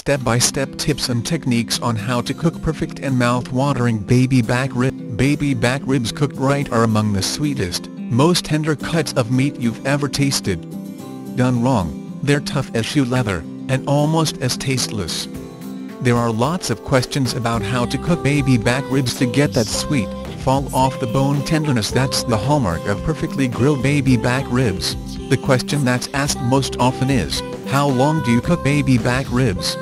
step-by-step tips and techniques on how to cook perfect and mouth-watering baby back ribs. Baby back ribs cooked right are among the sweetest, most tender cuts of meat you've ever tasted. Done wrong, they're tough as shoe leather, and almost as tasteless. There are lots of questions about how to cook baby back ribs to get that sweet, fall-off-the-bone tenderness that's the hallmark of perfectly grilled baby back ribs. The question that's asked most often is, how long do you cook baby back ribs?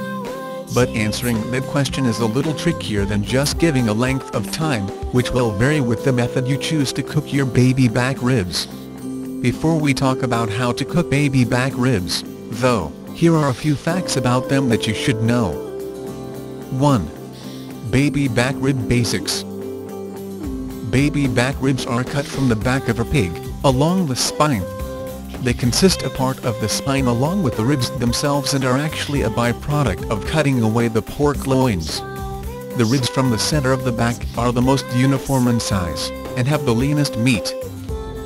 But answering that question is a little trickier than just giving a length of time, which will vary with the method you choose to cook your baby back ribs. Before we talk about how to cook baby back ribs, though, here are a few facts about them that you should know. 1. Baby back rib basics. Baby back ribs are cut from the back of a pig, along the spine. They consist of part of the spine along with the ribs themselves and are actually a byproduct of cutting away the pork loins. The ribs from the center of the back are the most uniform in size, and have the leanest meat.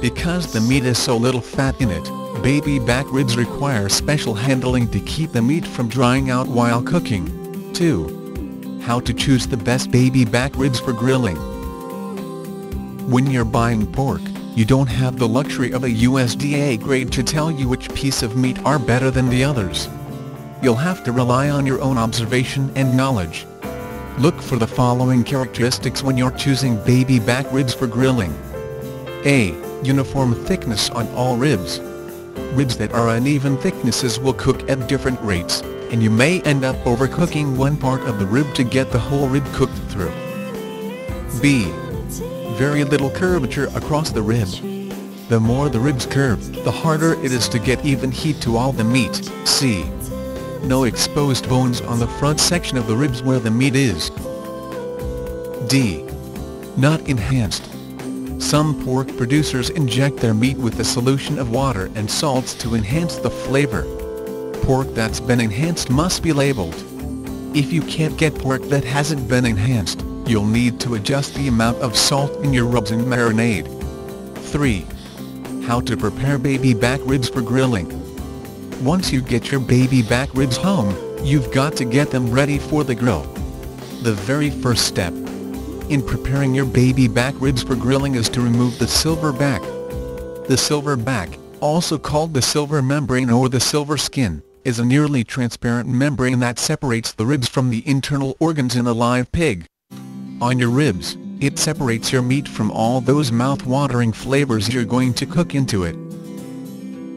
Because the meat is so little fat in it, baby back ribs require special handling to keep the meat from drying out while cooking. 2. How to choose the best baby back ribs for grilling. When you're buying pork, you don't have the luxury of a USDA grade to tell you which piece of meat are better than the others. You'll have to rely on your own observation and knowledge. Look for the following characteristics when you're choosing baby back ribs for grilling. A. Uniform thickness on all ribs. Ribs that are uneven thicknesses will cook at different rates, and you may end up overcooking one part of the rib to get the whole rib cooked through. B. Very little curvature across the rib. The more the ribs curve, the harder it is to get even heat to all the meat. C. No exposed bones on the front section of the ribs where the meat is. D. Not enhanced. Some pork producers inject their meat with a solution of water and salts to enhance the flavor. Pork that's been enhanced must be labeled. If you can't get pork that hasn't been enhanced, you'll need to adjust the amount of salt in your rubs and marinade. 3. How to prepare baby back ribs for grilling. Once you get your baby back ribs home, you've got to get them ready for the grill. The very first step in preparing your baby back ribs for grilling is to remove the silver back. The silver back, also called the silver membrane or the silver skin, is a nearly transparent membrane that separates the ribs from the internal organs in a live pig. On your ribs, it separates your meat from all those mouth-watering flavors you're going to cook into it.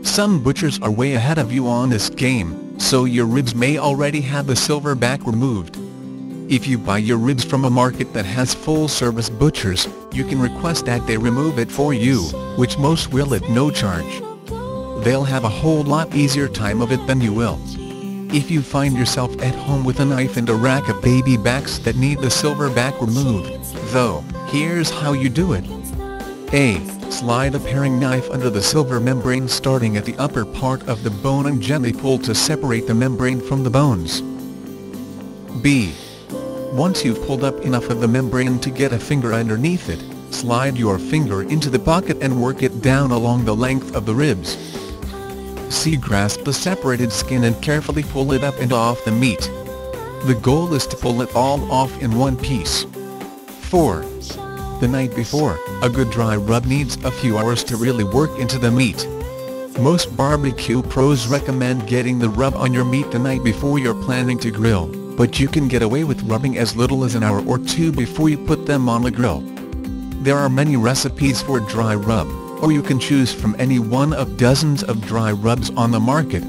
Some butchers are way ahead of you on this game, so your ribs may already have the silver back removed. If you buy your ribs from a market that has full-service butchers, you can request that they remove it for you, which most will at no charge. They'll have a whole lot easier time of it than you will. If you find yourself at home with a knife and a rack of baby backs that need the silver back removed, though, here's how you do it. A. Slide a paring knife under the silver membrane starting at the upper part of the bone and gently pull to separate the membrane from the bones. B. Once you've pulled up enough of the membrane to get a finger underneath it, slide your finger into the pocket and work it down along the length of the ribs. C. Grasp the separated skin and carefully pull it up and off the meat. The goal is to pull it all off in one piece. 4. The night before, a good dry rub needs a few hours to really work into the meat. Most barbecue pros recommend getting the rub on your meat the night before you're planning to grill, but you can get away with rubbing as little as an hour or two before you put them on the grill. There are many recipes for dry rub, or you can choose from any one of dozens of dry rubs on the market.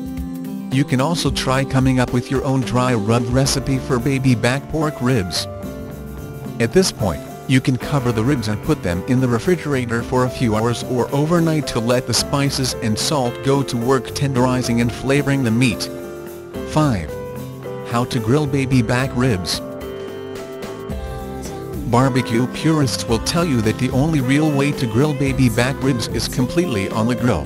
You can also try coming up with your own dry rub recipe for baby back pork ribs. At this point, you can cover the ribs and put them in the refrigerator for a few hours or overnight to let the spices and salt go to work tenderizing and flavoring the meat. 5. How to grill baby back ribs. Barbecue purists will tell you that the only real way to grill baby back ribs is completely on the grill.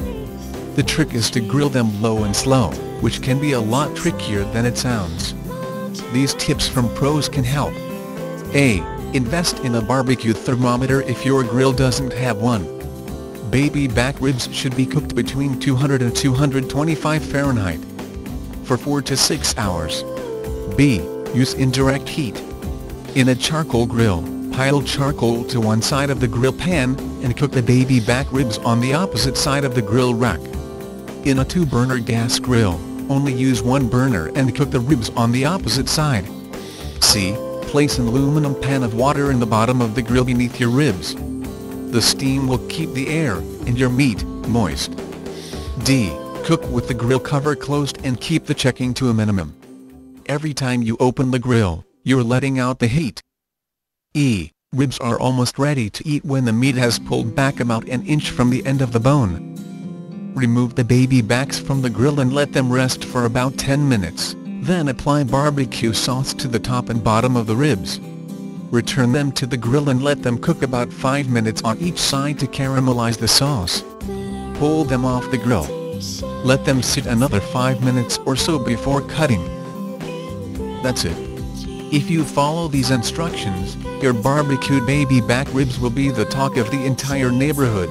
The trick is to grill them low and slow, which can be a lot trickier than it sounds. These tips from pros can help. A. Invest in a barbecue thermometer if your grill doesn't have one. Baby back ribs should be cooked between 200 and 225 Fahrenheit for 4 to 6 hours. B. Use indirect heat. In a charcoal grill, pile charcoal to one side of the grill pan, and cook the baby back ribs on the opposite side of the grill rack. In a 2-burner gas grill, only use one burner and cook the ribs on the opposite side. C. Place an aluminum pan of water in the bottom of the grill beneath your ribs. The steam will keep the air and your meat moist. D. Cook with the grill cover closed and keep the checking to a minimum. Every time you open the grill, you're letting out the heat. E. Ribs are almost ready to eat when the meat has pulled back about an inch from the end of the bone. Remove the baby backs from the grill and let them rest for about 10 minutes, then apply barbecue sauce to the top and bottom of the ribs. Return them to the grill and let them cook about 5 minutes on each side to caramelize the sauce. Pull them off the grill. Let them sit another 5 minutes or so before cutting. That's it. If you follow these instructions, your barbecued baby back ribs will be the talk of the entire neighborhood.